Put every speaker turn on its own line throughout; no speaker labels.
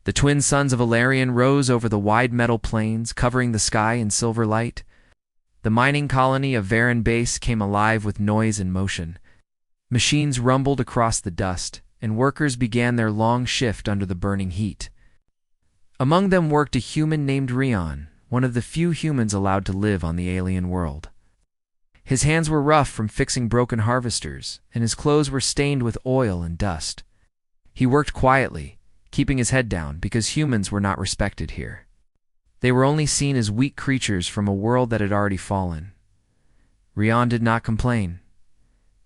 The twin suns of Alarion rose over the wide metal plains, covering the sky in silver light. The mining colony of Varan Base came alive with noise and motion. Machines rumbled across the dust, and workers began their long shift under the burning heat. Among them worked a human named Rion, one of the few humans allowed to live on the alien world. His hands were rough from fixing broken harvesters, and his clothes were stained with oil and dust. He worked quietly, keeping his head down because humans were not respected here. They were only seen as weak creatures from a world that had already fallen. Rion did not complain.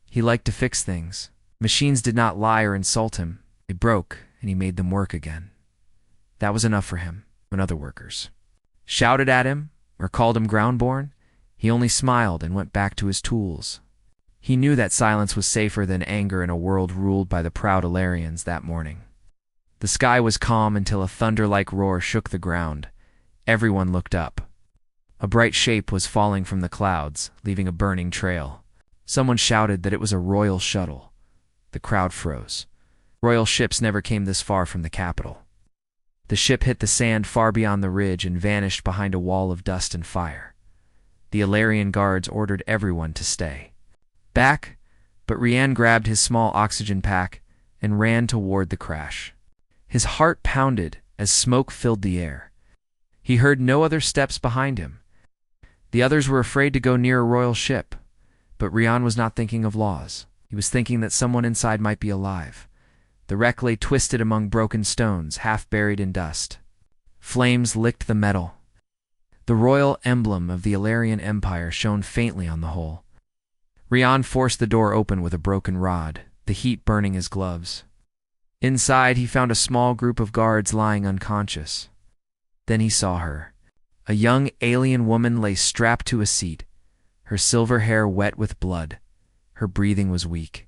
He liked to fix things. Machines did not lie or insult him. They broke, and he made them work again. That was enough for him. When other workers shouted at him or called him groundborn, he only smiled and went back to his tools. He knew that silence was safer than anger in a world ruled by the proud Alarians that morning. The sky was calm until a thunder-like roar shook the ground. Everyone looked up. A bright shape was falling from the clouds, leaving a burning trail. Someone shouted that it was a royal shuttle. The crowd froze. Royal ships never came this far from the capital. The ship hit the sand far beyond the ridge and vanished behind a wall of dust and fire. The Alarian guards ordered everyone to stay back, but Rian grabbed his small oxygen pack and ran toward the crash. His heart pounded as smoke filled the air. He heard no other steps behind him. The others were afraid to go near a royal ship, but Rian was not thinking of laws. He was thinking that someone inside might be alive. The wreck lay twisted among broken stones, half buried in dust. Flames licked the metal. The royal emblem of the Alarian Empire shone faintly on the hull. Rian forced the door open with a broken rod, the heat burning his gloves. Inside, he found a small group of guards lying unconscious. Then he saw her. A young alien woman lay strapped to a seat, her silver hair wet with blood. Her breathing was weak.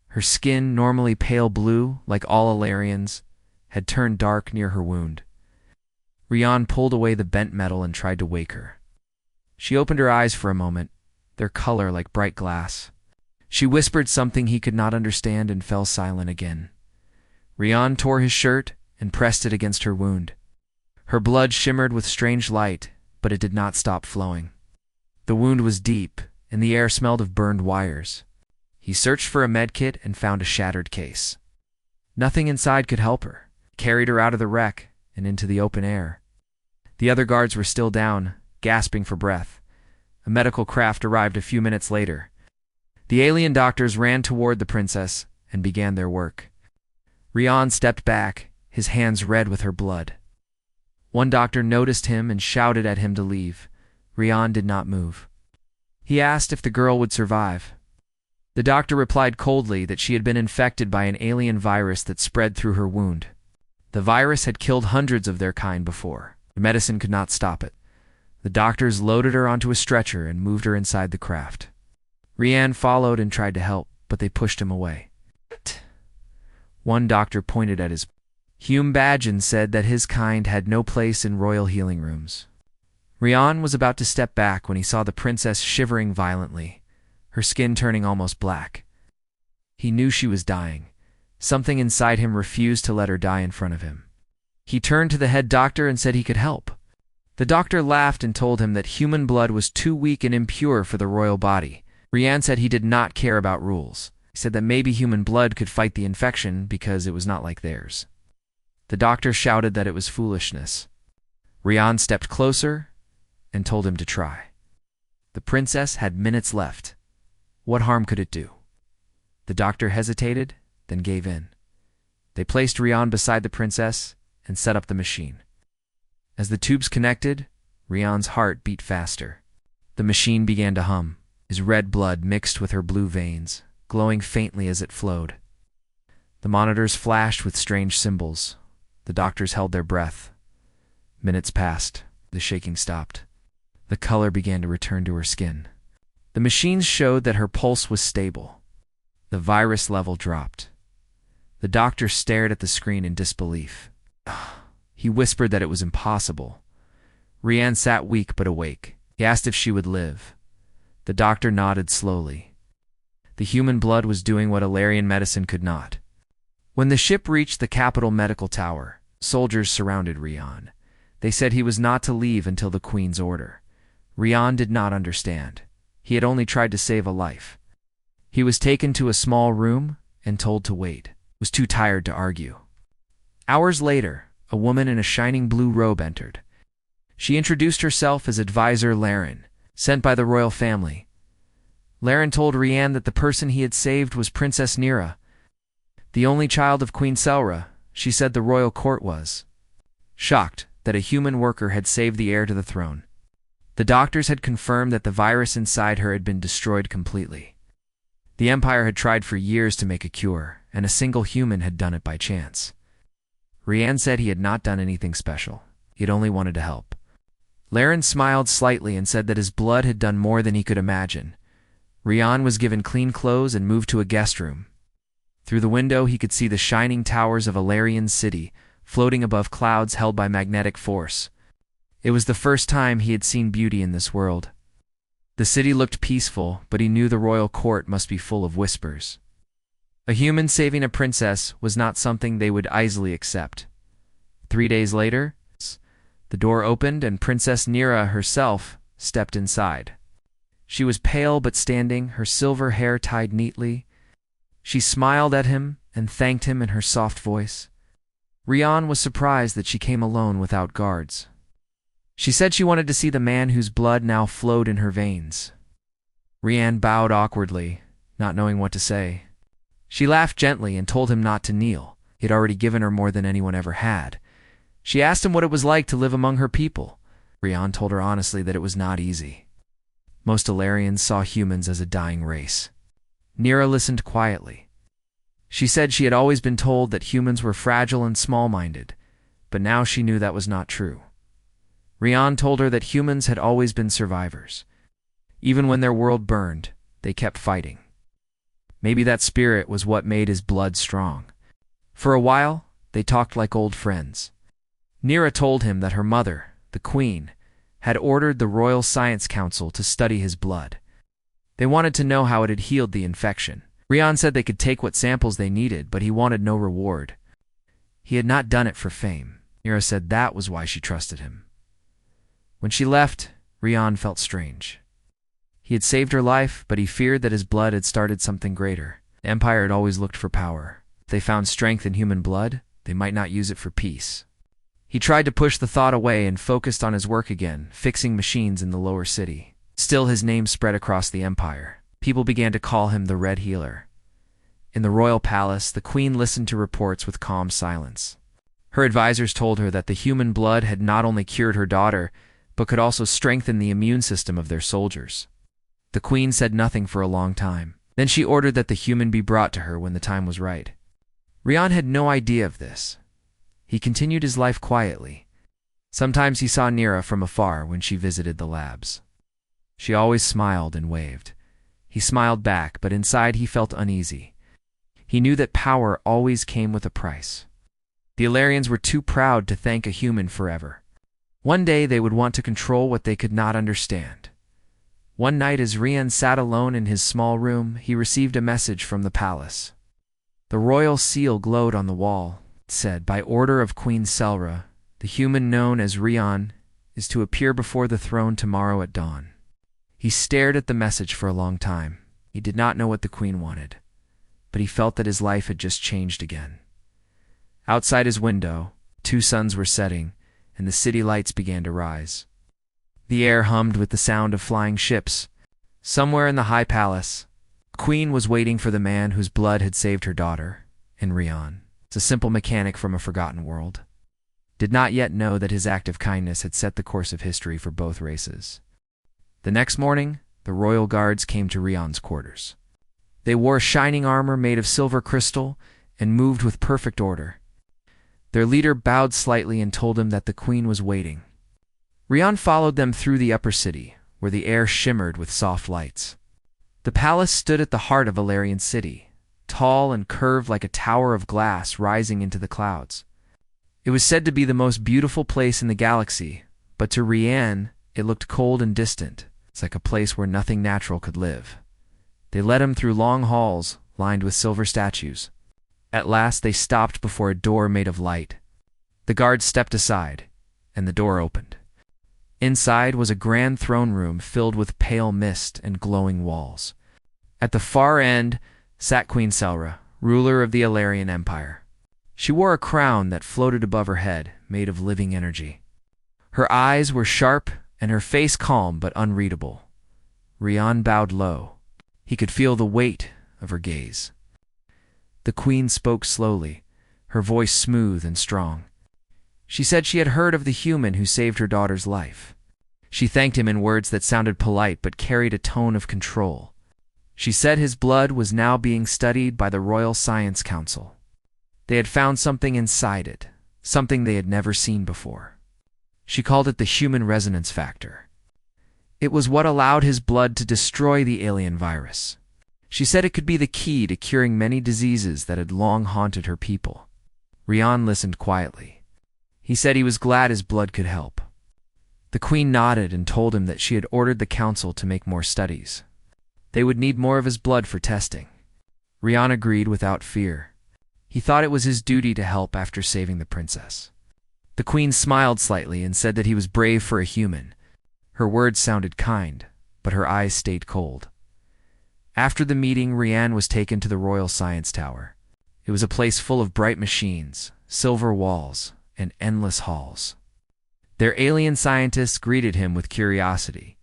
Her skin, normally pale blue, like all Alarians, had turned dark near her wound. Rian pulled away the bent metal and tried to wake her. She opened her eyes for a moment, their color like bright glass. She whispered something he could not understand and fell silent again. Rian tore his shirt and pressed it against her wound. Her blood shimmered with strange light, but it did not stop flowing. The wound was deep, and the air smelled of burned wires. He searched for a medkit and found a shattered case. Nothing inside could help her. He carried her out of the wreck and into the open air. The other guards were still down, gasping for breath. A medical craft arrived a few minutes later. The alien doctors ran toward the princess and began their work. Rian stepped back, his hands red with her blood. One doctor noticed him and shouted at him to leave. Rian did not move. He asked if the girl would survive. The doctor replied coldly that she had been infected by an alien virus that spread through her wound. The virus had killed hundreds of their kind before. The medicine could not stop it. The doctors loaded her onto a stretcher and moved her inside the craft. Rian followed and tried to help, but they pushed him away. One doctor pointed at his Hume badge and said that his kind had no place in royal healing rooms. Rian was about to step back when he saw the princess shivering violently, her skin turning almost black. He knew she was dying. Something inside him refused to let her die in front of him. He turned to the head doctor and said he could help. The doctor laughed and told him that human blood was too weak and impure for the royal body. Rian said he did not care about rules. He said that maybe human blood could fight the infection because it was not like theirs. The doctor shouted that it was foolishness. Rian stepped closer and told him to try. The princess had minutes left. What harm could it do? The doctor hesitated, then gave in. They placed Rian beside the princess and set up the machine. As the tubes connected, Rian's heart beat faster. The machine began to hum. His red blood mixed with her blue veins, glowing faintly as it flowed. The monitors flashed with strange symbols. The doctors held their breath. Minutes passed. The shaking stopped. The color began to return to her skin. The machines showed that her pulse was stable. The virus level dropped. The doctor stared at the screen in disbelief. He whispered that it was impossible. Rian sat weak but awake. He asked if she would live. The doctor nodded slowly. The human blood was doing what Alarian medicine could not. When the ship reached the capital medical tower, Soldiers surrounded Rian. They said he was not to leave until the queen's order. Rian did not understand. He had only tried to save a life. He was taken to a small room and told to wait. Was too tired to argue. Hours later, a woman in a shining blue robe entered. She introduced herself as Advisor Laren, sent by the royal family. Laren told Rian that the person he had saved was Princess Nira, the only child of Queen Selra. She said the royal court was shocked that a human worker had saved the heir to the throne. The doctors had confirmed that the virus inside her had been destroyed completely. The Empire had tried for years to make a cure, and a single human had done it by chance. Rian said he had not done anything special. He had only wanted to help. Laren smiled slightly and said that his blood had done more than he could imagine. Rian was given clean clothes and moved to a guest room. Through the window he could see the shining towers of Alarian's city, floating above clouds held by magnetic force. It was the first time he had seen beauty in this world. The city looked peaceful, but he knew the royal court must be full of whispers. A human saving a princess was not something they would easily accept. 3 days later, the door opened and Princess Nira herself stepped inside. She was pale but standing, her silver hair tied neatly. She smiled at him and thanked him in her soft voice. Rian was surprised that she came alone without guards. She said she wanted to see the man whose blood now flowed in her veins. Rian bowed awkwardly, not knowing what to say. She laughed gently and told him not to kneel. He had already given her more than anyone ever had. She asked him what it was like to live among her people. Rian told her honestly that it was not easy. Most Alarians saw humans as a dying race. Nira listened quietly. She said she had always been told that humans were fragile and small-minded, but now she knew that was not true. Rian told her that humans had always been survivors. Even when their world burned, they kept fighting. Maybe that spirit was what made his blood strong. For a while, they talked like old friends. Nira told him that her mother, the queen, had ordered the Royal Science Council to study his blood. They wanted to know how it had healed the infection. Rian said they could take what samples they needed, but he wanted no reward. He had not done it for fame. Nira said that was why she trusted him. When she left, Rian felt strange. He had saved her life, but he feared that his blood had started something greater. The Empire had always looked for power. If they found strength in human blood, they might not use it for peace. He tried to push the thought away and focused on his work again, fixing machines in the lower city. Still, his name spread across the Empire. People began to call him the Red Healer. In the royal palace, the queen listened to reports with calm silence. Her advisors told her that the human blood had not only cured her daughter, but could also strengthen the immune system of their soldiers. The queen said nothing for a long time. Then she ordered that the human be brought to her when the time was right. Rian had no idea of this. He continued his life quietly. Sometimes he saw Nira from afar when she visited the labs. She always smiled and waved. He smiled back, but inside he felt uneasy. He knew that power always came with a price. The Alarians were too proud to thank a human forever. One day they would want to control what they could not understand. One night as Rian sat alone in his small room, he received a message from the palace. The royal seal glowed on the wall. It said, "By order of Queen Selra, the human known as Rian is to appear before the throne tomorrow at dawn." He stared at the message for a long time. He did not know what the queen wanted, but he felt that his life had just changed again. Outside his window, 2 suns were setting, and the city lights began to rise. The air hummed with the sound of flying ships. Somewhere in the high palace, the queen was waiting for the man whose blood had saved her daughter, and Rian, a simple mechanic from a forgotten world, did not yet know that his act of kindness had set the course of history for both races. The next morning, the royal guards came to Rian's quarters. They wore shining armor made of silver crystal and moved with perfect order. Their leader bowed slightly and told him that the queen was waiting. Rian followed them through the upper city, where the air shimmered with soft lights. The palace stood at the heart of Alarian city, tall and curved like a tower of glass rising into the clouds. It was said to be the most beautiful place in the galaxy, but to Rian, it looked cold and distant. It's like a place where nothing natural could live. They led him through long halls lined with silver statues. At last they stopped before a door made of light. The guard stepped aside, and the door opened. Inside was a grand throne room filled with pale mist and glowing walls. At the far end sat Queen Selra, ruler of the Alarian Empire. She wore a crown that floated above her head, made of living energy. Her eyes were sharp and her face calm but unreadable. Rian bowed low. He could feel the weight of her gaze. The queen spoke slowly, her voice smooth and strong. She said she had heard of the human who saved her daughter's life. She thanked him in words that sounded polite but carried a tone of control. She said his blood was now being studied by the Royal Science Council. They had found something inside it, something they had never seen before. She called it the human resonance factor. It was what allowed his blood to destroy the alien virus. She said it could be the key to curing many diseases that had long haunted her people. Rian listened quietly. He said he was glad his blood could help. The queen nodded and told him that she had ordered the council to make more studies. They would need more of his blood for testing. Rian agreed without fear. He thought it was his duty to help after saving the princess. The queen smiled slightly and said that he was brave for a human. Her words sounded kind, but her eyes stayed cold. After the meeting, Rian was taken to the Royal Science Tower. It was a place full of bright machines, silver walls, and endless halls. Their alien scientists greeted him with curiosity.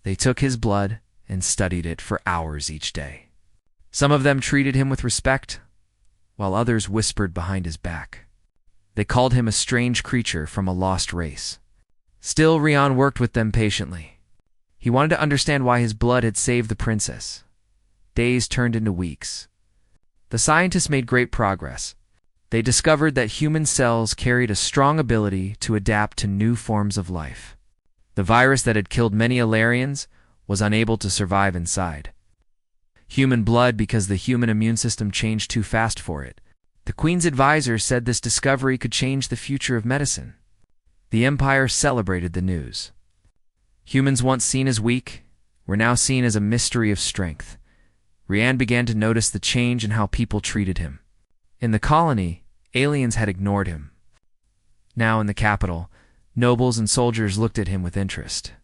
They took his blood and studied it for hours each day. Some of them treated him with respect, while others whispered behind his back. They called him a strange creature from a lost race. Still, Rian worked with them patiently. He wanted to understand why his blood had saved the princess. Days turned into weeks. The scientists made great progress. They discovered that human cells carried a strong ability to adapt to new forms of life. The virus that had killed many Alarians was unable to survive inside human blood because the human immune system changed too fast for it. The queen's advisor said this discovery could change the future of medicine. The empire celebrated the news. Humans once seen as weak were now seen as a mystery of strength. Rian began to notice the change in how people treated him. In the colony, aliens had ignored him. Now in the capital, nobles and soldiers looked at him with interest.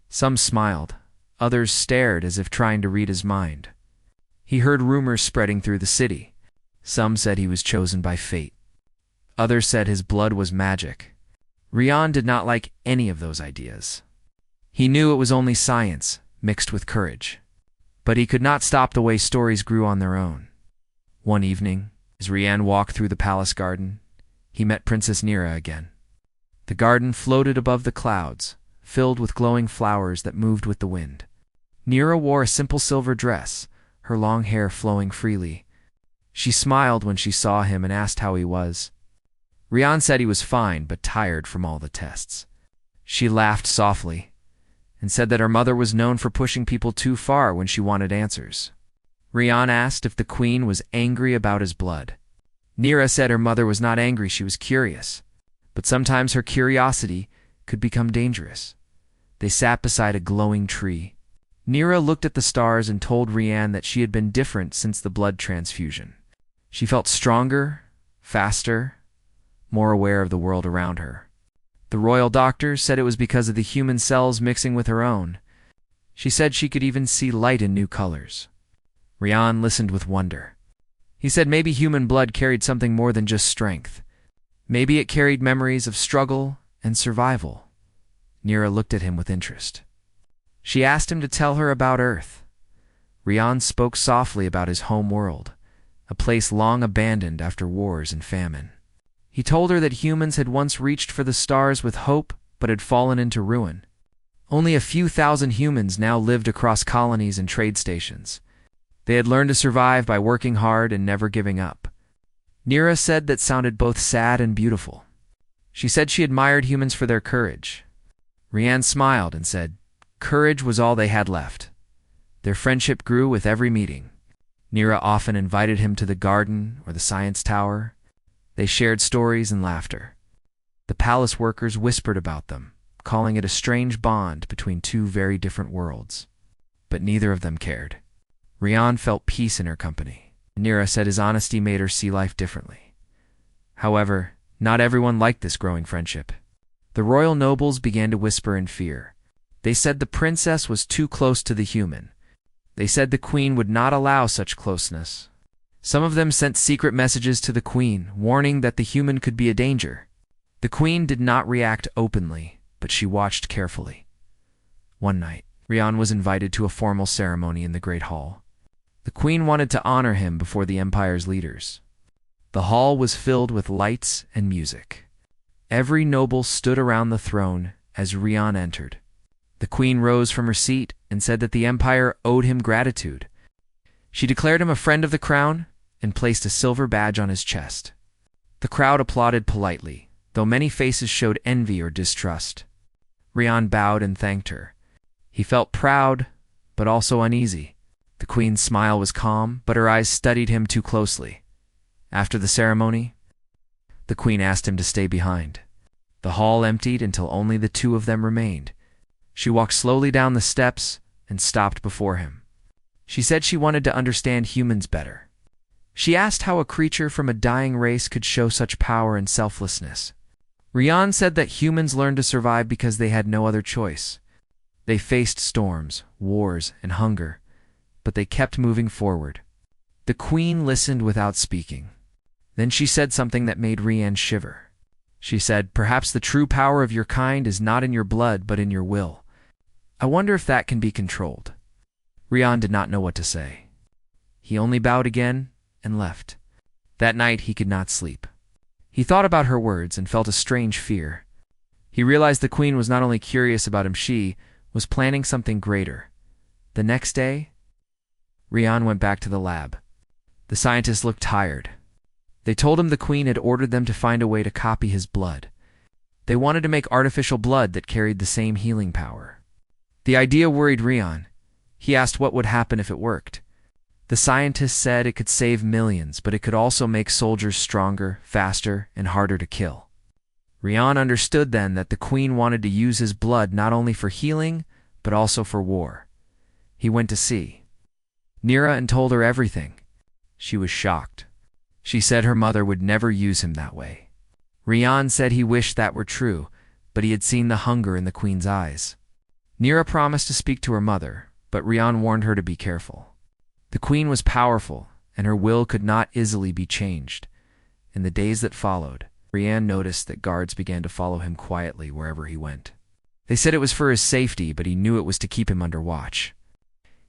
Some smiled, others stared as if trying to read his mind. He heard rumors spreading through the city. Some said he was chosen by fate. Others said his blood was magic. Rian did not like any of those ideas. He knew it was only science, mixed with courage. But he could not stop the way stories grew on their own. One evening, as Rian walked through the palace garden, he met Princess Nira again. The garden floated above the clouds, filled with glowing flowers that moved with the wind. Nira wore a simple silver dress, her long hair flowing freely. She smiled when she saw him and asked how he was. Rian said he was fine but tired from all the tests. She laughed softly and said that her mother was known for pushing people too far when she wanted answers. Rian asked if the queen was angry about his blood. Nira said her mother was not angry, she was curious. But sometimes her curiosity could become dangerous. They sat beside a glowing tree. Nira looked at the stars and told Rian that she had been different since the blood transfusion. She felt stronger, faster, more aware of the world around her. The royal doctor said it was because of the human cells mixing with her own. She said she could even see light in new colors. Rian listened with wonder. He said maybe human blood carried something more than just strength. Maybe it carried memories of struggle and survival. Nira looked at him with interest. She asked him to tell her about Earth. Rian spoke softly about his home world, a place long abandoned after wars and famine. He told her that humans had once reached for the stars with hope but had fallen into ruin. Only a few thousand humans now lived across colonies and trade stations. They had learned to survive by working hard and never giving up. Nira said that sounded both sad and beautiful. She said she admired humans for their courage. Rian smiled and said, courage was all they had left. Their friendship grew with every meeting. Nira often invited him to the garden or the science tower. They shared stories and laughter. The palace workers whispered about them, calling it a strange bond between two very different worlds. But neither of them cared. Rian felt peace in her company. Nira said his honesty made her see life differently. However, Not everyone liked this growing friendship. The royal nobles began to whisper in fear. They said the princess was too close to the human. They said the queen would not allow such closeness. Some of them sent secret messages to the queen, warning that the human could be a danger. The queen did not react openly, but she watched carefully. One night, Rian was invited to a formal ceremony in the Great Hall. The queen wanted to honor him before the empire's leaders. The hall was filled with lights and music. Every noble stood around the throne as Rian entered. The queen rose from her seat and said that the empire owed him gratitude. She declared him a friend of the crown and placed a silver badge on his chest. The crowd applauded politely, though many faces showed envy or distrust. Rian bowed and thanked her. He felt proud, but also uneasy. The queen's smile was calm, but her eyes studied him too closely. After the ceremony, the queen asked him to stay behind. The hall emptied until only the two of them remained. She walked slowly down the steps and stopped before him. She said she wanted to understand humans better. She asked how a creature from a dying race could show such power and selflessness. Rian said that humans learned to survive because they had no other choice. They faced storms, wars, and hunger, but they kept moving forward. The queen listened without speaking. Then she said something that made Rian shiver. She said, "Perhaps the true power of your kind is not in your blood, but in your will. I wonder if that can be controlled." Rian did not know what to say. He only bowed again and left. That night he could not sleep. He thought about her words and felt a strange fear. He realized the queen was not only curious about him, she was planning something greater. The next day, Rian went back to the lab. The scientists looked tired. They told him the queen had ordered them to find a way to copy his blood. They wanted to make artificial blood that carried the same healing power. The idea worried Rian. He asked what would happen if it worked. The scientists said it could save millions, but it could also make soldiers stronger, faster, and harder to kill. Rian understood then that the queen wanted to use his blood not only for healing, but also for war. He went to see Nira and told her everything. She was shocked. She said her mother would never use him that way. Rian said he wished that were true, but he had seen the hunger in the queen's eyes. Nira promised to speak to her mother, but Rian warned her to be careful. The queen was powerful, and her will could not easily be changed. In the days that followed, Rian noticed that guards began to follow him quietly wherever he went. They said it was for his safety, but he knew it was to keep him under watch.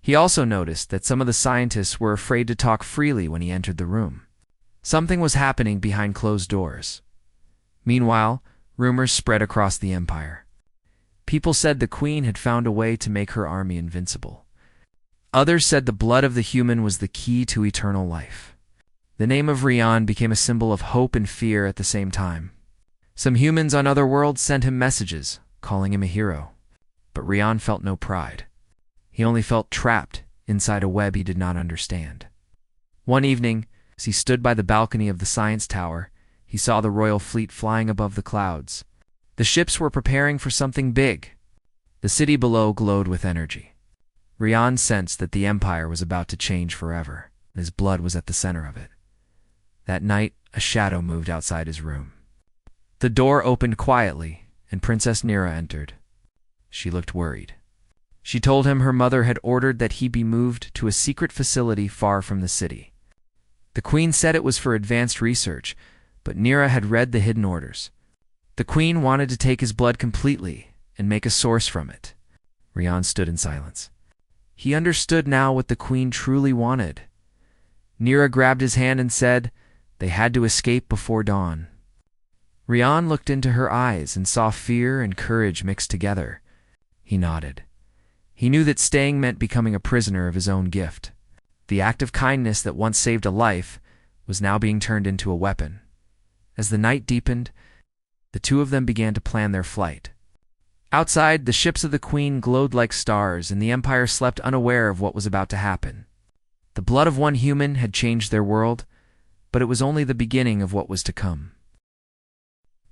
He also noticed that some of the scientists were afraid to talk freely when he entered the room. Something was happening behind closed doors. Meanwhile, rumors spread across the empire. People said the queen had found a way to make her army invincible. Others said the blood of the human was the key to eternal life. The name of Rian became a symbol of hope and fear at the same time. Some humans on other worlds sent him messages, calling him a hero. But Rian felt no pride. He only felt trapped inside a web he did not understand. One evening, as he stood by the balcony of the science tower, he saw the royal fleet flying above the clouds. The ships were preparing for something big. The city below glowed with energy. Rian sensed that the empire was about to change forever, and his blood was at the center of it. That night, a shadow moved outside his room. The door opened quietly, and Princess Nira entered. She looked worried. She told him her mother had ordered that he be moved to a secret facility far from the city. The queen said it was for advanced research, but Nira had read the hidden orders. The queen wanted to take his blood completely and make a source from it. Rian stood in silence. He understood now what the queen truly wanted. Nira grabbed his hand and said they had to escape before dawn. Rian looked into her eyes and saw fear and courage mixed together. He nodded. He knew that staying meant becoming a prisoner of his own gift. The act of kindness that once saved a life was now being turned into a weapon. As the night deepened, the two of them began to plan their flight. Outside, the ships of the queen glowed like stars, and the empire slept unaware of what was about to happen. The blood of one human had changed their world, but it was only the beginning of what was to come.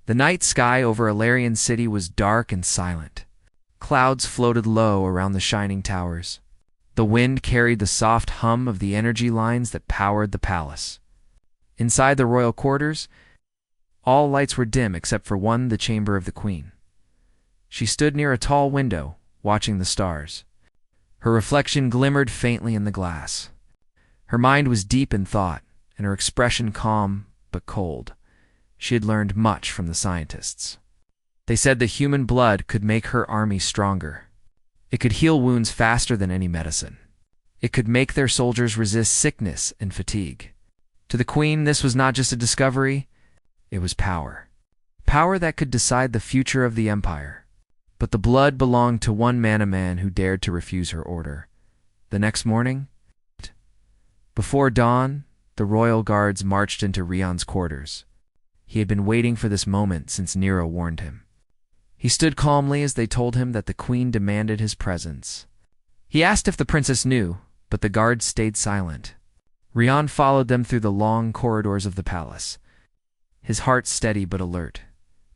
The night sky over Alarian City was dark and silent. Clouds floated low around the shining towers. The wind carried the soft hum of the energy lines that powered the palace. Inside the royal quarters, All lights were dim except for one, the chamber of the queen. She stood near a tall window, watching the stars. Her reflection glimmered faintly in the glass. Her mind was deep in thought, and her expression calm but cold. She had learned much from the scientists. They said that human blood could make her army stronger. It could heal wounds faster than any medicine. It could make their soldiers resist sickness and fatigue. To the queen, this was not just a discovery, it was power. Power that could decide the future of the empire. But the blood belonged to one man, a man who dared to refuse her order. The next morning, before dawn, the royal guards marched into Rion's quarters. He had been waiting for this moment since Nero warned him. He stood calmly as they told him that the queen demanded his presence. He asked if the princess knew, but the guards stayed silent. Rion followed them through the long corridors of the palace. His heart steady but alert.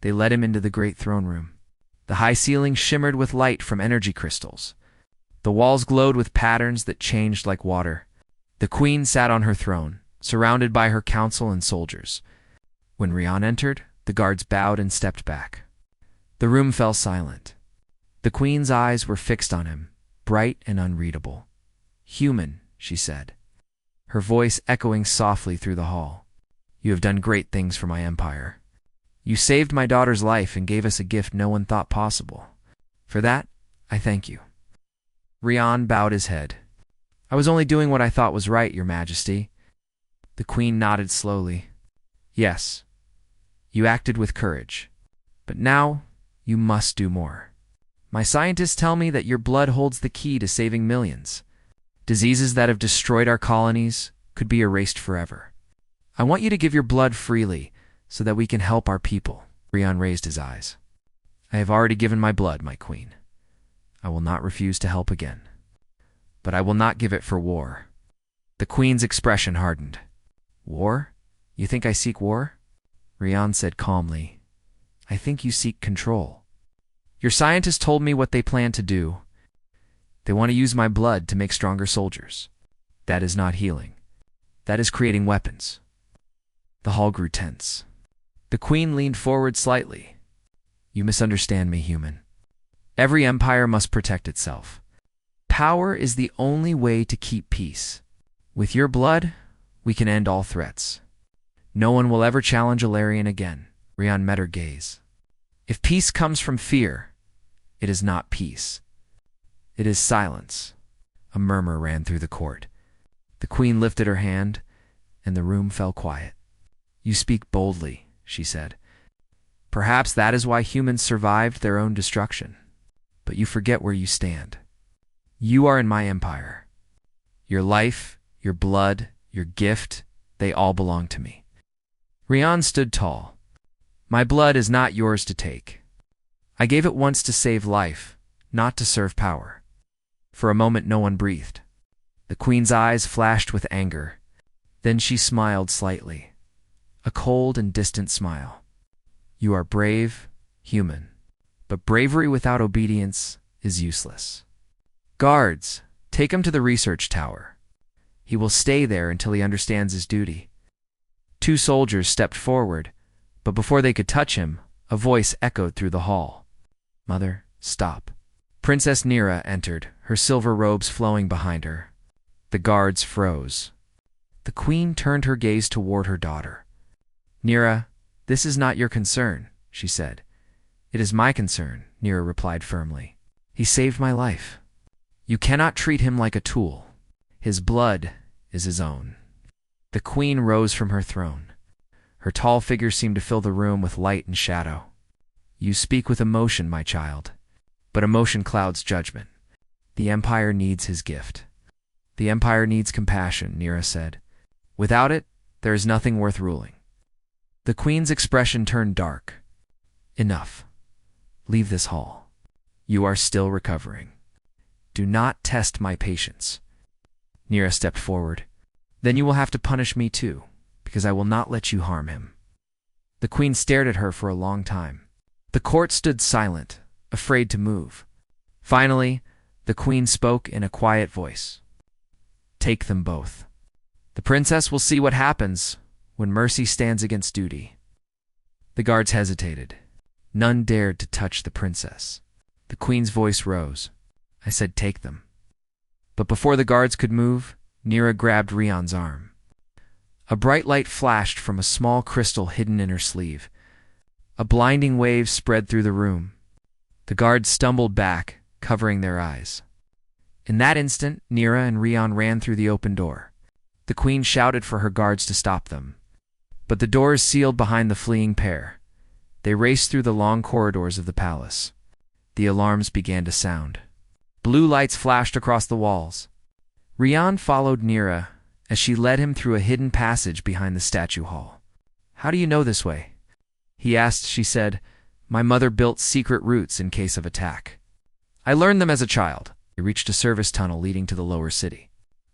They led him into the great throne room. The high ceiling shimmered with light from energy crystals. The walls glowed with patterns that changed like water. The queen sat on her throne, surrounded by her council and soldiers. When Rion entered, the guards bowed and stepped back. The room fell silent. The queen's eyes were fixed on him, bright and unreadable. "Human," she said, her voice echoing softly through the hall. "You have done great things for my empire. You saved my daughter's life and gave us a gift no one thought possible. For that, I thank you." Rion bowed his head. "I was only doing what I thought was right, Your Majesty." The queen nodded slowly. "Yes, you acted with courage. But now, you must do more. My scientists tell me that your blood holds the key to saving millions. Diseases that have destroyed our colonies could be erased forever. I want you to give your blood freely so that we can help our people." Rion raised his eyes. "I have already given my blood, my queen. I will not refuse to help again. But I will not give it for war." The queen's expression hardened. "War? You think I seek war?" Rion said calmly. "I think you seek control. Your scientists told me what they plan to do. They want to use my blood to make stronger soldiers. That is not healing. That is creating weapons." The hall grew tense. The queen leaned forward slightly. "You misunderstand me, human. Every empire must protect itself. Power is the only way to keep peace. With your blood, we can end all threats. No one will ever challenge Alarion again." Rion met her gaze. "If peace comes from fear, it is not peace. It is silence." A murmur ran through the court. The queen lifted her hand, and the room fell quiet. "You speak boldly," she said. "Perhaps that is why humans survived their own destruction. But you forget where you stand. You are in my empire. Your life, your blood, your gift, they all belong to me." Rion stood tall. "My blood is not yours to take. I gave it once to save life, not to serve power." For a moment no one breathed. The queen's eyes flashed with anger. Then she smiled slightly. A cold and distant smile. "You are brave, human. But bravery without obedience is useless. Guards, take him to the research tower. He will stay there until he understands his duty." 2 soldiers stepped forward, but before they could touch him, a voice echoed through the hall. "Mother, stop." Princess Nira entered, her silver robes flowing behind her. The guards froze. The queen turned her gaze toward her daughter. "Nira, this is not your concern," she said. "It is my concern," Nira replied firmly. "He saved my life. You cannot treat him like a tool. His blood is his own." The queen rose from her throne. Her tall figure seemed to fill the room with light and shadow. "You speak with emotion, my child. But emotion clouds judgment. The empire needs his gift." "The empire needs compassion," Nira said. "Without it, there is nothing worth ruling." The queen's expression turned dark. "Enough. Leave this hall. You are still recovering. Do not test my patience." Nira stepped forward. "Then you will have to punish me too, because I will not let you harm him." The queen stared at her for a long time. The court stood silent, afraid to move. Finally, the queen spoke in a quiet voice. "Take them both. The princess will see what happens when mercy stands against duty." The guards hesitated. None dared to touch the princess. The queen's voice rose. I said, take them. But before the guards could move, Nira grabbed Rion's arm. A bright light flashed from a small crystal hidden in her sleeve. A blinding wave spread through the room. The guards stumbled back, covering their eyes. In that instant, Nira and Rion ran through the open door. The queen shouted for her guards to stop them. But the doors sealed behind the fleeing pair. They raced through the long corridors of the palace. The alarms began to sound. Blue lights flashed across the walls. Rion followed Nira as she led him through a hidden passage behind the statue hall. How do you know this way? He asked. She said, my mother built secret routes in case of attack. I learned them as a child. They reached a service tunnel leading to the lower city.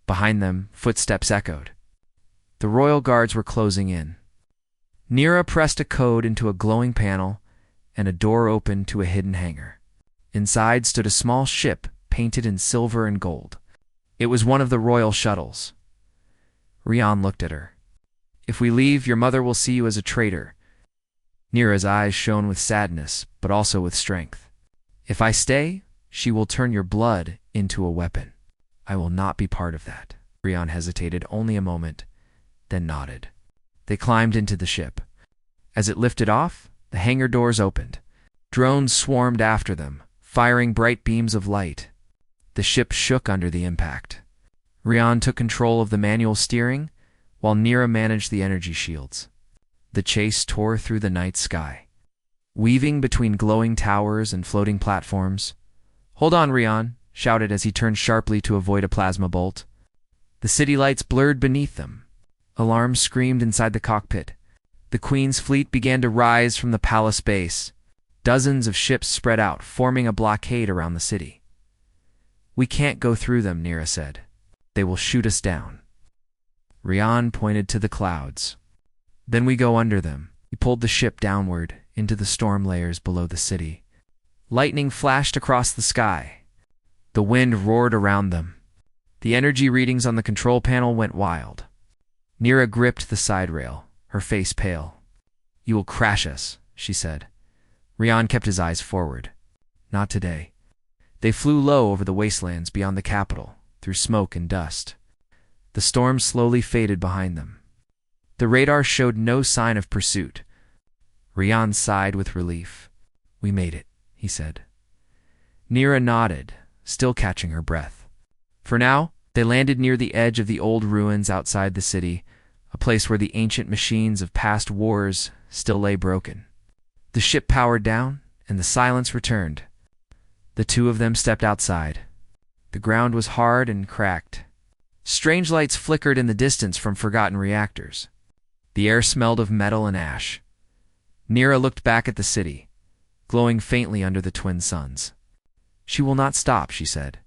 Behind them, footsteps echoed. The royal guards were closing in. Nira pressed a code into a glowing panel, and a door opened to a hidden hangar. Inside stood a small ship painted in silver and gold. It was one of the royal shuttles. Rion looked at her. If we leave, your mother will see you as a traitor. Nira's eyes shone with sadness, but also with strength. If I stay, she will turn your blood into a weapon. I will not be part of that. Rion hesitated only a moment, then nodded. They climbed into the ship. As it lifted off, the hangar doors opened. Drones swarmed after them, firing bright beams of light. The ship shook under the impact. Rion took control of the manual steering, while Nira managed the energy shields. The chase tore through the night sky, weaving between glowing towers and floating platforms. Hold on, Rion shouted as he turned sharply to avoid a plasma bolt. The city lights blurred beneath them. Alarms screamed inside the cockpit. The Queen's fleet began to rise from the palace base. Dozens of ships spread out, forming a blockade around the city. We can't go through them, Nira said. They will shoot us down. Rion pointed to the clouds. Then we go under them. He pulled the ship downward into the storm layers below the city. Lightning flashed across the sky. The wind roared around them. The energy readings on the control panel went wild. Nira gripped the side rail, her face pale. You will crash us, she said. Rion kept his eyes forward. Not today. They flew low over the wastelands beyond the capital, through smoke and dust. The storm slowly faded behind them. The radar showed no sign of pursuit. Rion sighed with relief. We made it, he said. Nira nodded, still catching her breath. For now, they landed near the edge of the old ruins outside the city, a place where the ancient machines of past wars still lay broken. The ship powered down, and the silence returned. The two of them stepped outside. The ground was hard and cracked. Strange lights flickered in the distance from forgotten reactors. The air smelled of metal and ash. Nira looked back at the city, glowing faintly under the twin suns. She will not stop, she said.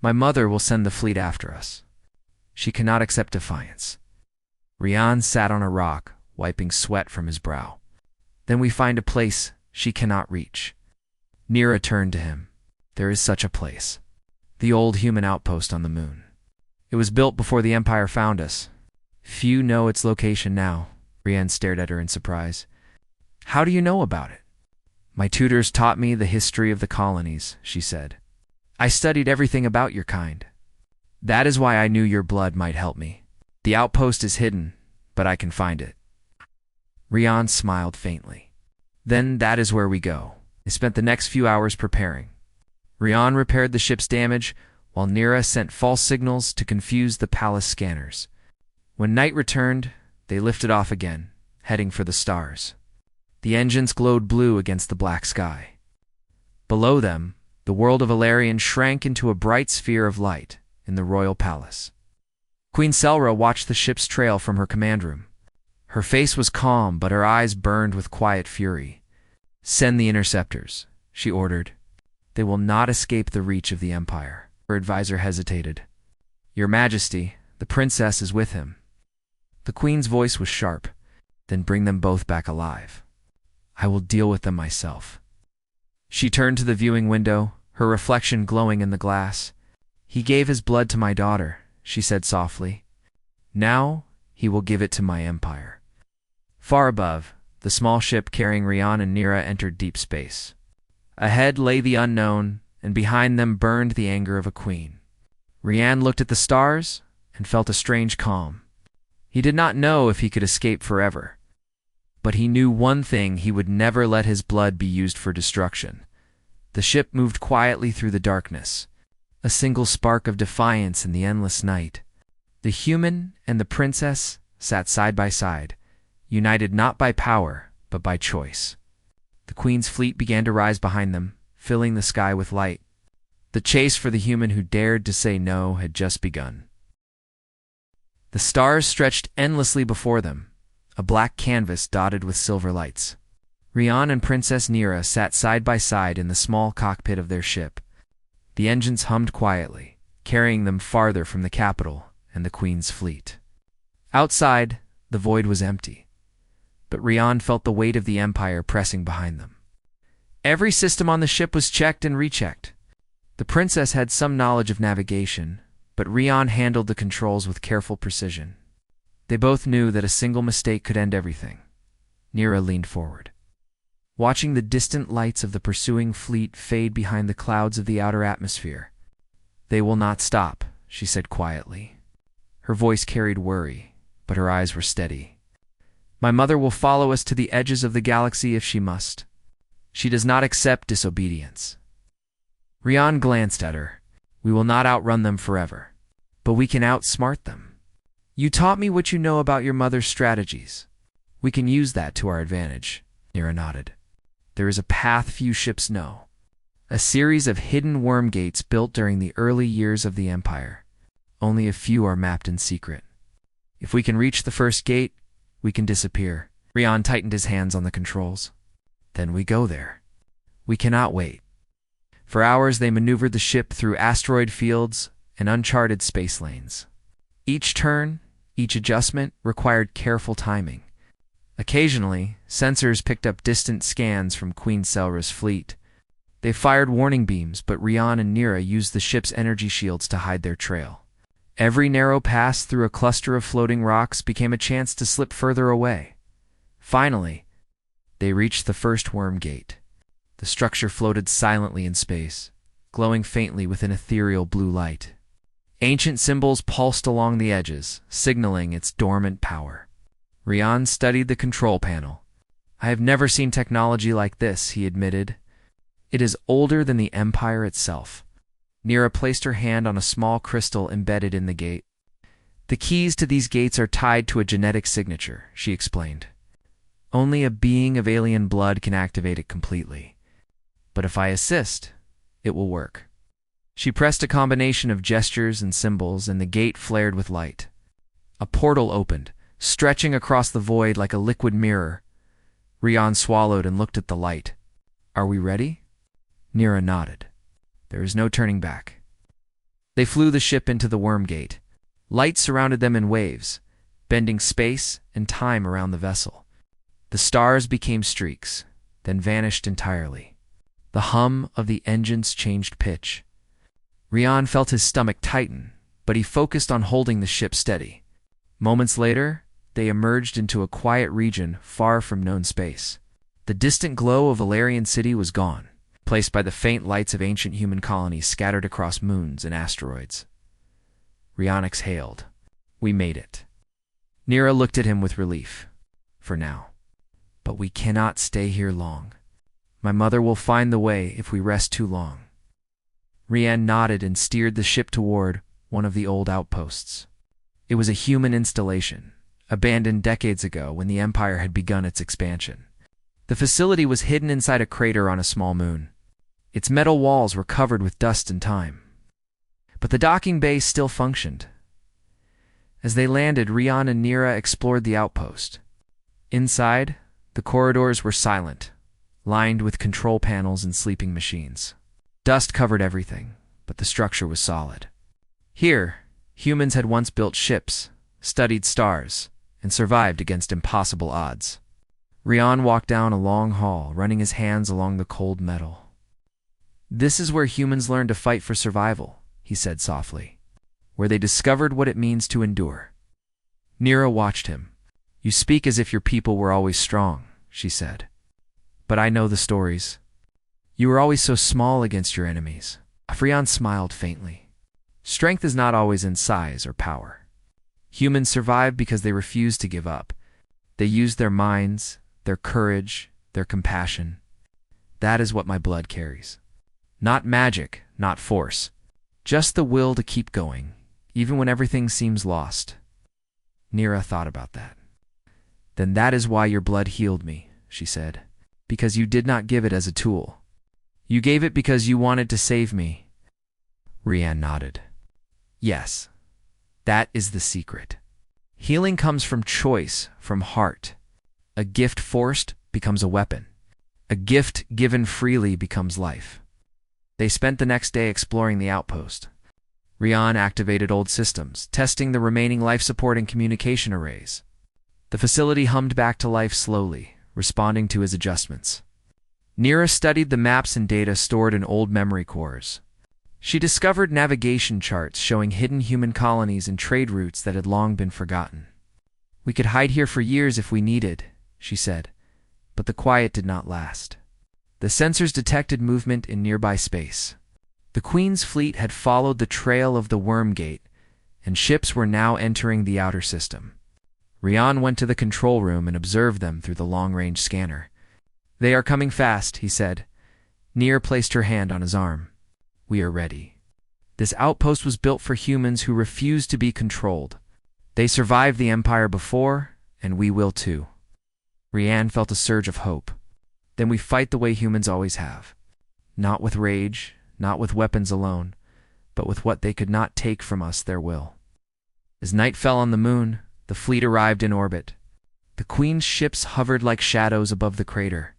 My mother will send the fleet after us. She cannot accept defiance. Rion sat on a rock, wiping sweat from his brow. Then we find a place she cannot reach. Nira turned to him. There is such a place. The old human outpost on the moon. It was built before the Empire found us. Few know its location now. Rion stared at her in surprise. How do you know about it? My tutors taught me the history of the colonies, she said. I studied everything about your kind. That is why I knew your blood might help me. The outpost is hidden, but I can find it. Rion smiled faintly. Then that is where we go. They spent the next few hours preparing. Rion repaired the ship's damage, while Nira sent false signals to confuse the palace scanners. When night returned, they lifted off again, heading for the stars. The engines glowed blue against the black sky. Below them, the world of Valerian shrank into a bright sphere of light in the royal palace. Queen Selra watched the ship's trail from her command room. Her face was calm, but her eyes burned with quiet fury. Send the interceptors, she ordered. They will not escape the reach of the Empire. Her advisor hesitated. Your Majesty, the princess is with him. The queen's voice was sharp. Then bring them both back alive. I will deal with them myself. She turned to the viewing window, her reflection glowing in the glass. He gave his blood to my daughter, she said softly. Now he will give it to my empire. Far above, The small ship carrying Rian and Nira entered deep space. Ahead lay the unknown, and behind them burned the anger of a queen. Rian looked at the stars and felt a strange calm. He did not know if he could escape forever, but he knew one thing: he would never let his blood be used for destruction. The ship moved quietly through the darkness, a single spark of defiance in the endless night. The human and the princess sat side by side, united not by power, but by choice. The queen's fleet began to rise behind them, filling the sky with light. The chase for the human who dared to say no had just begun. The stars stretched endlessly before them, a black canvas dotted with silver lights. Rian and Princess Nira sat side by side in the small cockpit of their ship. The engines hummed quietly, carrying them farther from the capital and the queen's fleet. Outside, the void was empty, but Rian felt the weight of the Empire pressing behind them. Every system on the ship was checked and rechecked. The princess had some knowledge of navigation, but Rian handled the controls with careful precision. They both knew that a single mistake could end everything. Nira leaned forward, watching the distant lights of the pursuing fleet fade behind the clouds of the outer atmosphere. "They will not stop," she said quietly. Her voice carried worry, but her eyes were steady. "My mother will follow us to the edges of the galaxy if she must. She does not accept disobedience." Rian glanced at her. "We will not outrun them forever, but we can outsmart them. You taught me what you know about your mother's strategies. We can use that to our advantage." Nira nodded. "There is a path few ships know, a series of hidden worm gates built during the early years of the Empire. Only a few are mapped in secret. If we can reach the first gate, we can disappear." Rian tightened his hands on the controls. "Then we go there. We cannot wait." For hours they maneuvered the ship through asteroid fields and uncharted space lanes. Each turn, each adjustment required careful timing. Occasionally, sensors picked up distant scans from Queen Selra's fleet. They fired warning beams, but Rian and Nira used the ship's energy shields to hide their trail. Every narrow pass through a cluster of floating rocks became a chance to slip further away. Finally, they reached the first worm gate. The structure floated silently in space, glowing faintly with an ethereal blue light. Ancient symbols pulsed along the edges, signaling its dormant power. Rian studied the control panel. "I have never seen technology like this," he admitted. "It is older than the Empire itself." Nira placed her hand on a small crystal embedded in the gate. "The keys to these gates are tied to a genetic signature," she explained. "Only a being of alien blood can activate it completely. But if I assist, it will work." She pressed a combination of gestures and symbols, and the gate flared with light. A portal opened, stretching across the void like a liquid mirror. Rian swallowed and looked at the light. "Are we ready?" Nira nodded. There is no turning back. They flew the ship into the worm gate. Light surrounded them in waves, bending space and time around the vessel. The stars became streaks, then vanished entirely. The hum of the engines changed pitch. Rian felt his stomach tighten, but he focused on holding the ship steady. Moments later, they emerged into a quiet region far from known space. The distant glow of Valerian City was gone, replaced by the faint lights of ancient human colonies scattered across moons and asteroids. Rian exhaled. "We made it." Nira looked at him with relief. "For now. But we cannot stay here long. My mother will find the way if we rest too long." Rian nodded and steered the ship toward one of the old outposts. It was a human installation, abandoned decades ago when the Empire had begun its expansion. The facility was hidden inside a crater on a small moon. Its metal walls were covered with dust and time. But the docking bay still functioned. As they landed, Rian and Nira explored the outpost. Inside, the corridors were silent, lined with control panels and sleeping machines. Dust covered everything, but the structure was solid. Here, humans had once built ships, studied stars, and survived against impossible odds. Rian walked down a long hall, running his hands along the cold metal. "This is where humans learned to fight for survival," he said softly, "where they discovered what it means to endure." Nira watched him. "You speak as if your people were always strong," she said. But I know the stories. You were always so small against your enemies. Rian smiled faintly. Strength is not always in size or power. Humans survive because they refuse to give up. They use their minds, their courage, their compassion. That is what my blood carries. Not magic, not force. Just the will to keep going, even when everything seems lost. Nira thought about that. Then that is why your blood healed me, she said. Because you did not give it as a tool. You gave it because you wanted to save me. Rian nodded. Yes, that is the secret. Healing comes from choice, from heart. A gift forced becomes a weapon. A gift given freely becomes life. They spent the next day exploring the outpost. Rian activated old systems, testing the remaining life support and communication arrays. The facility hummed back to life slowly, responding to his adjustments. Nira studied the maps and data stored in old memory cores. She discovered navigation charts showing hidden human colonies and trade routes that had long been forgotten. We could hide here for years if we needed, she said, but the quiet did not last. The sensors detected movement in nearby space. The Queen's fleet had followed the trail of the Worm Gate, and ships were now entering the outer system. Rian went to the control room and observed them through the long-range scanner. They are coming fast, he said. Nir placed her hand on his arm. We are ready. This outpost was built for humans who refuse to be controlled. They survived the Empire before, and we will too. Rian felt a surge of hope. Then we fight the way humans always have. Not with rage, not with weapons alone, but with what they could not take from us, their will. As night fell on the moon, the fleet arrived in orbit. The Queen's ships hovered like shadows above the crater.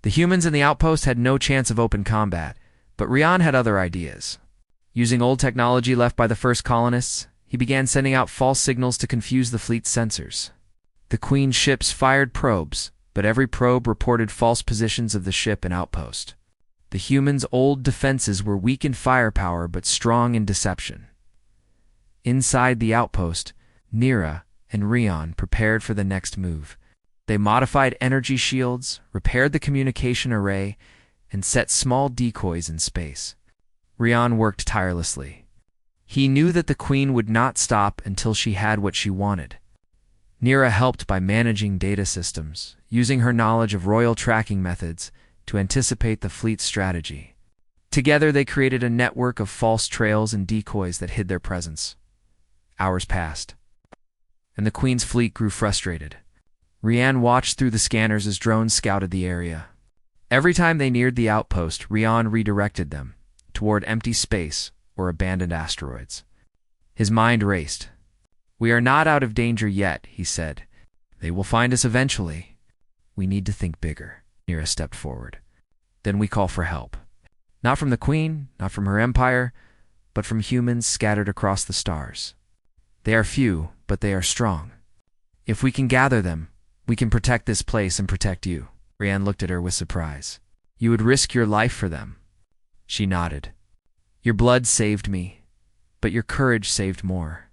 The humans in the outpost had no chance of open combat, but Rian had other ideas. Using old technology left by the first colonists, he began sending out false signals to confuse the fleet's sensors. The Queen's ships fired probes, but every probe reported false positions of the ship and outpost. The humans' old defenses were weak in firepower but strong in deception. Inside the outpost, Nira and Rian prepared for the next move. They modified energy shields, repaired the communication array, and set small decoys in space. Rian worked tirelessly. He knew that the Queen would not stop until she had what she wanted. Nira helped by managing data systems, using her knowledge of royal tracking methods to anticipate the fleet's strategy. Together they created a network of false trails and decoys that hid their presence. Hours passed, and the Queen's fleet grew frustrated. Rian watched through the scanners as drones scouted the area. Every time they neared the outpost, Rian redirected them toward empty space or abandoned asteroids. His mind raced. We are not out of danger yet, he said. They will find us eventually. We need to think bigger. Nira stepped forward. Then we call for help. Not from the Queen, not from her empire, but from humans scattered across the stars. They are few, but they are strong. If we can gather them, we can protect this place and protect you. Rian looked at her with surprise. You would risk your life for them. She nodded. Your blood saved me, but your courage saved more.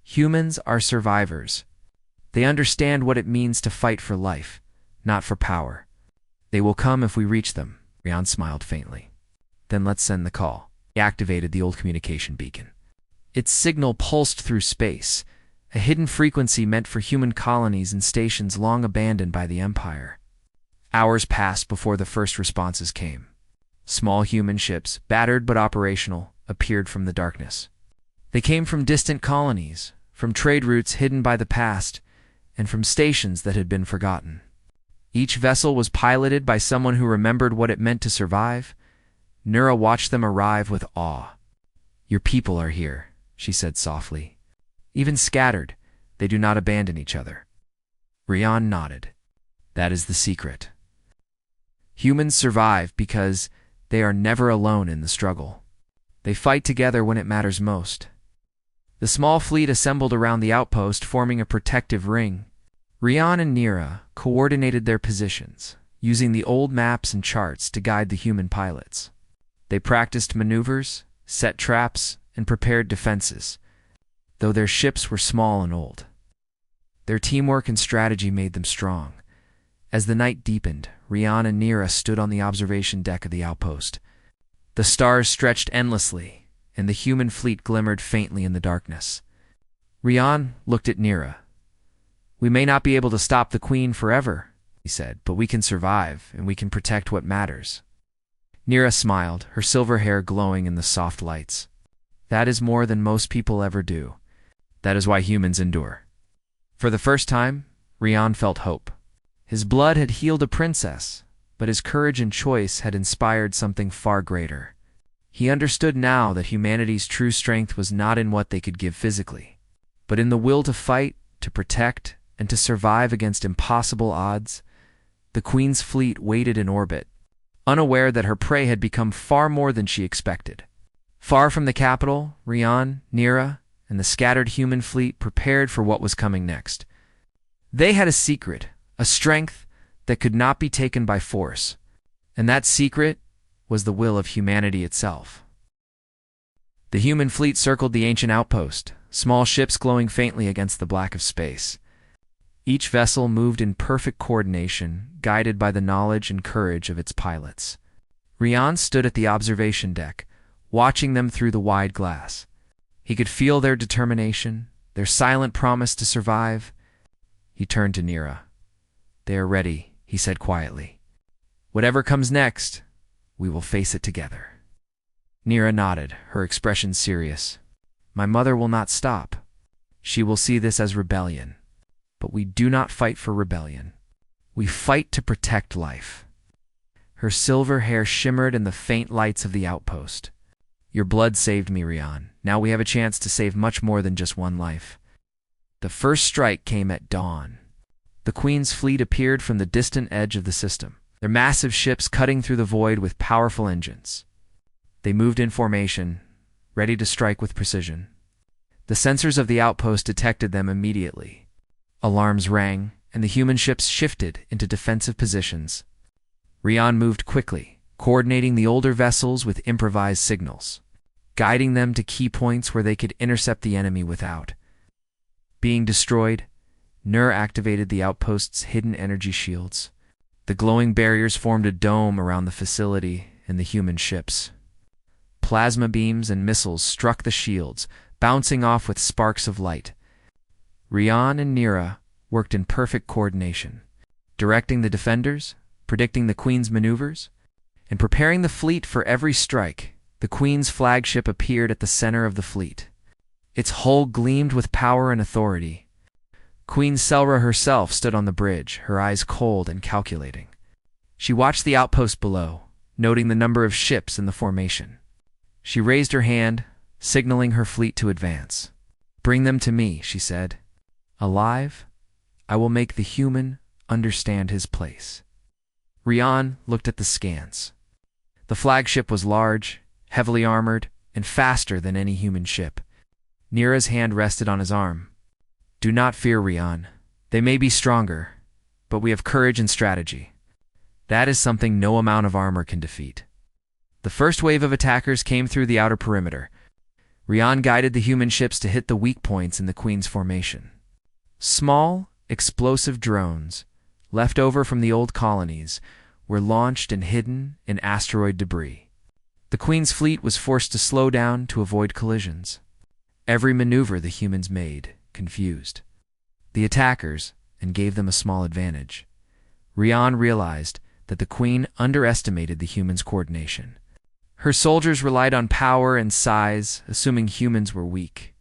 Humans are survivors. They understand what it means to fight for life, not for power. They will come if we reach them. Rian smiled faintly. Then let's send the call. He activated the old communication beacon. Its signal pulsed through space, a hidden frequency meant for human colonies and stations long abandoned by the Empire. Hours passed before the first responses came. Small human ships, battered but operational, appeared from the darkness. They came from distant colonies, from trade routes hidden by the past, and from stations that had been forgotten. Each vessel was piloted by someone who remembered what it meant to survive. Nira watched them arrive with awe. Your people are here, she said softly. Even scattered, they do not abandon each other. Rian nodded. That is the secret. Humans survive because they are never alone in the struggle. They fight together when it matters most. The small fleet assembled around the outpost, forming a protective ring. Rian and Nira coordinated their positions, using the old maps and charts to guide the human pilots. They practiced maneuvers, set traps, and prepared defenses, though their ships were small and old. Their teamwork and strategy made them strong, As the night deepened, Rian and Nira stood on the observation deck of the outpost. The stars stretched endlessly, and the human fleet glimmered faintly in the darkness. Rian looked at Nira. "We may not be able to stop the Queen forever," he said, "but we can survive, and we can protect what matters." Nira smiled, her silver hair glowing in the soft lights. "That is more than most people ever do. That is why humans endure." For the first time, Rian felt hope. His blood had healed a princess, but his courage and choice had inspired something far greater. He understood now that humanity's true strength was not in what they could give physically, but in the will to fight, to protect, and to survive against impossible odds. The Queen's fleet waited in orbit, unaware that her prey had become far more than she expected. Far from the capital, Rian, Nira, and the scattered human fleet prepared for what was coming next. They had a secret, a strength that could not be taken by force, and that secret was the will of humanity itself. The human fleet circled the ancient outpost, small ships glowing faintly against the black of space. Each vessel moved in perfect coordination, guided by the knowledge and courage of its pilots. Rian stood at the observation deck, watching them through the wide glass. He could feel their determination, their silent promise to survive. He turned to Nira. "They are ready," he said quietly. "Whatever comes next, we will face it together." Nira nodded, her expression serious. "My mother will not stop. She will see this as rebellion. But we do not fight for rebellion. We fight to protect life." Her silver hair shimmered in the faint lights of the outpost. "Your blood saved me, Rian. Now we have a chance to save much more than just one life." The first strike came at dawn. The Queen's fleet appeared from the distant edge of the system, their massive ships cutting through the void with powerful engines. They moved in formation, ready to strike with precision. The sensors of the outpost detected them immediately. Alarms rang, and the human ships shifted into defensive positions. Rian moved quickly, coordinating the older vessels with improvised signals, guiding them to key points where they could intercept the enemy without being destroyed. Nur activated the outpost's hidden energy shields. The glowing barriers formed a dome around the facility and the human ships. Plasma beams and missiles struck the shields, bouncing off with sparks of light. Rian and Nira worked in perfect coordination, directing the defenders, predicting the Queen's maneuvers, and preparing the fleet for every strike. The Queen's flagship appeared at the center of the fleet. Its hull gleamed with power and authority. Queen Selra herself stood on the bridge, her eyes cold and calculating. She watched the outpost below, noting the number of ships in the formation. She raised her hand, signaling her fleet to advance. "Bring them to me," she said. "Alive, I will make the human understand his place." Rian looked at the scans. The flagship was large, heavily armored, and faster than any human ship. Nira's hand rested on his arm. "Do not fear, Rian. They may be stronger, but we have courage and strategy. That is something no amount of armor can defeat." The first wave of attackers came through the outer perimeter. Rian guided the human ships to hit the weak points in the Queen's formation. Small, explosive drones, left over from the old colonies, were launched and hidden in asteroid debris. The Queen's fleet was forced to slow down to avoid collisions. Every maneuver the humans made confused the attackers and gave them a small advantage. Rian realized that the Queen underestimated the humans' coordination. Her soldiers relied on power and size, assuming humans were weak.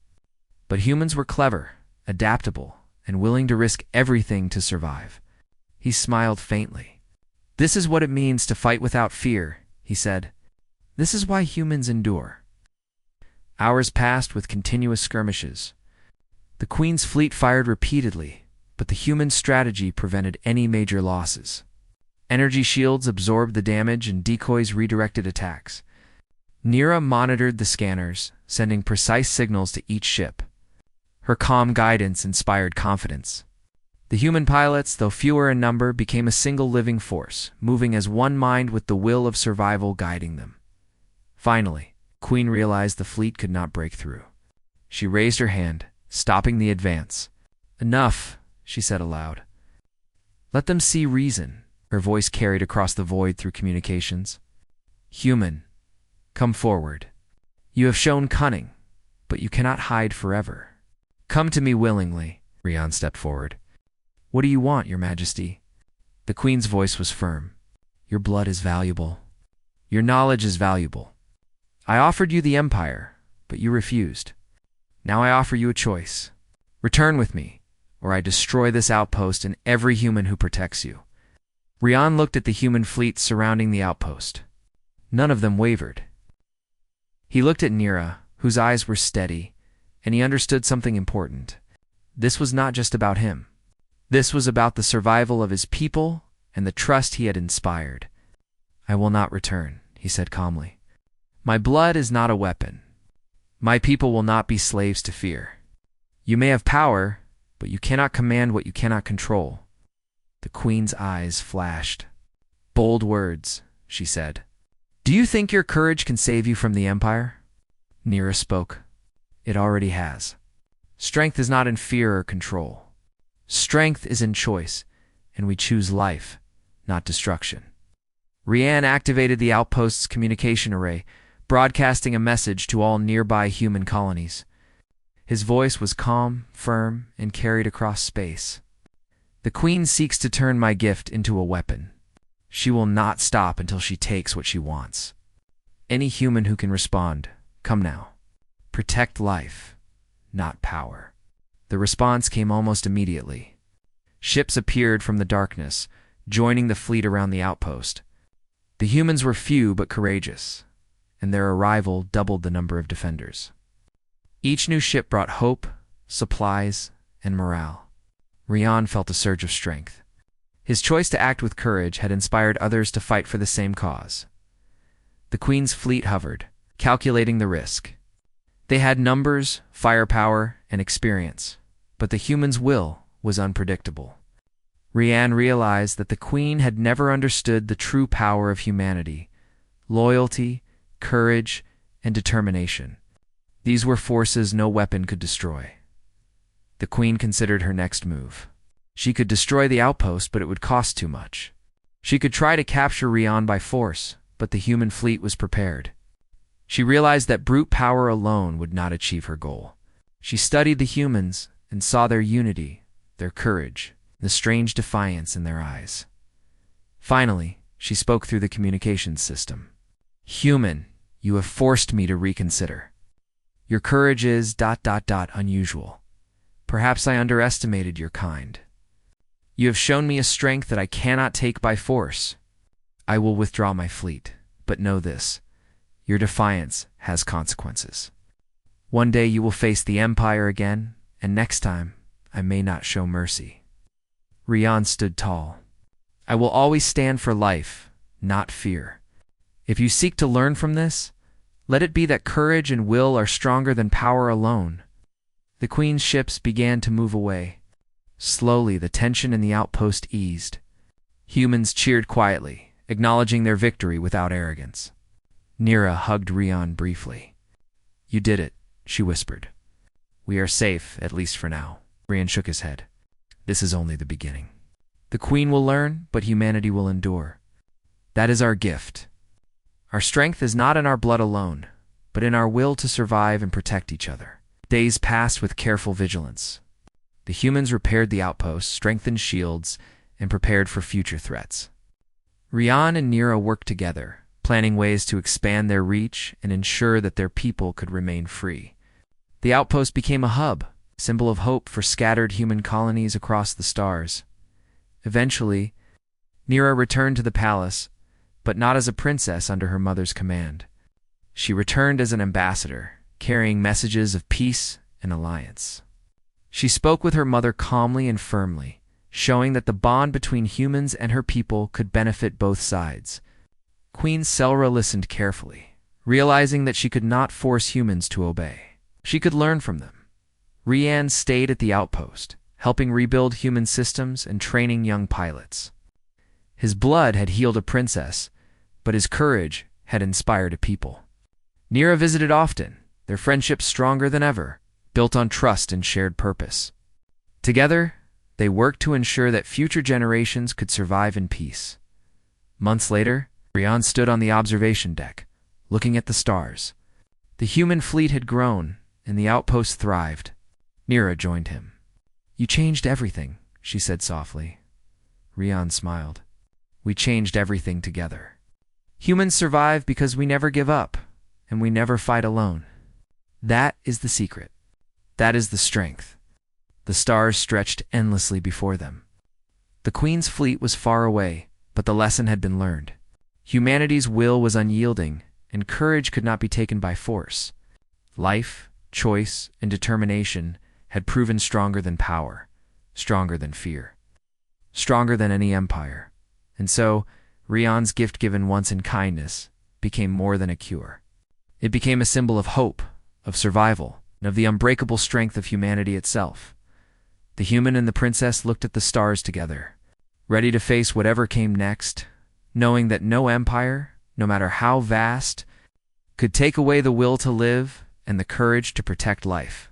But humans were clever, adaptable, and willing to risk everything to survive. He smiled faintly. "This is what it means to fight without fear," he said. "This is why humans endure." Hours passed with continuous skirmishes. The Queen's fleet fired repeatedly, but the human strategy prevented any major losses. Energy shields absorbed the damage and decoys redirected attacks. Nira monitored the scanners, sending precise signals to each ship. Her calm guidance inspired confidence. The human pilots, though fewer in number, became a single living force, moving as one mind with the will of survival guiding them. Finally, Queen realized the fleet could not break through. She raised her hand, stopping the advance. "Enough," she said aloud. Let them see reason, her voice carried across the void through communications. Human, come forward. You have shown cunning, but you cannot hide forever. Come to me willingly. Rian stepped forward. What do you want, Your Majesty? The Queen's voice was firm. Your blood is valuable. Your knowledge is valuable. I offered you the Empire, but you refused. Now I offer you a choice. Return with me, or I destroy this outpost and every human who protects you. Rian looked at the human fleet surrounding the outpost. None of them wavered. He looked at Nira, whose eyes were steady, and he understood something important. This was not just about him. This was about the survival of his people and the trust he had inspired. I will not return, he said calmly. My blood is not a weapon. My people will not be slaves to fear. You may have power, but you cannot command what you cannot control. The Queen's eyes flashed. Bold words, she said. Do you think your courage can save you from the Empire? Nira spoke. It already has. Strength is not in fear or control. Strength is in choice, and we choose life, not destruction. Rian activated the outpost's communication array, broadcasting a message to all nearby human colonies. His voice was calm, firm, and carried across space. The Queen seeks to turn my gift into a weapon. She will not stop until she takes what she wants. Any human who can respond, come now. Protect life, not power. The response came almost immediately. Ships appeared from the darkness, joining the fleet around the outpost. The humans were few but courageous, and their arrival doubled the number of defenders. Each new ship brought hope, supplies, and morale. Rian felt a surge of strength. His choice to act with courage had inspired others to fight for the same cause. The Queen's fleet hovered, calculating the risk. They had numbers, firepower, and experience, but the humans' will was unpredictable. Rian realized that the Queen had never understood the true power of humanity, loyalty, courage, and determination. These were forces no weapon could destroy. The Queen considered her next move. She could destroy the outpost, but it would cost too much. She could try to capture Rian by force, but the human fleet was prepared. She realized that brute power alone would not achieve her goal. She studied the humans and saw their unity, their courage, the strange defiance in their eyes. Finally, she spoke through the communications system. Human, you have forced me to reconsider. Your courage is ... unusual. Perhaps I underestimated your kind. You have shown me a strength that I cannot take by force. I will withdraw my fleet, but know this. Your defiance has consequences. One day you will face the Empire again, and next time I may not show mercy. Rian stood tall. I will always stand for life, not fear. If you seek to learn from this, let it be that courage and will are stronger than power alone. The Queen's ships began to move away. Slowly, the tension in the outpost eased. Humans cheered quietly, acknowledging their victory without arrogance. Nira hugged Rian briefly. You did it, she whispered. We are safe, at least for now. Rian shook his head. This is only the beginning. The Queen will learn, but humanity will endure. That is our gift. Our strength is not in our blood alone, but in our will to survive and protect each other. Days passed with careful vigilance. The humans repaired the outposts, strengthened shields, and prepared for future threats. Rian and Nira worked together, planning ways to expand their reach and ensure that their people could remain free. The outpost became a hub, symbol of hope for scattered human colonies across the stars. Eventually, Nira returned to the palace, but not as a princess under her mother's command. She returned as an ambassador, carrying messages of peace and alliance. She spoke with her mother calmly and firmly, showing that the bond between humans and her people could benefit both sides. Queen Selra listened carefully, realizing that she could not force humans to obey. She could learn from them. Rian stayed at the outpost, helping rebuild human systems and training young pilots. His blood had healed a princess, but his courage had inspired a people. Nira visited often, their friendship stronger than ever, built on trust and shared purpose. Together, They worked to ensure that future generations could survive in peace. Months later, Rian stood on the observation deck, looking at the stars. The human fleet had grown, and the outpost thrived. Mira joined him. "You changed everything," she said softly. Rian smiled. "We changed everything together. Humans survive because we never give up, and we never fight alone. That is the secret. That is the strength." The stars stretched endlessly before them. The Queen's fleet was far away, but the lesson had been learned. Humanity's will was unyielding, and courage could not be taken by force. Life, choice, and determination had proven stronger than power, stronger than fear, stronger than any empire. And so, Rian's gift given once in kindness became more than a cure. It became a symbol of hope, of survival, and of the unbreakable strength of humanity itself. The human and the princess looked at the stars together, ready to face whatever came next, knowing that no empire, no matter how vast, could take away the will to live and the courage to protect life.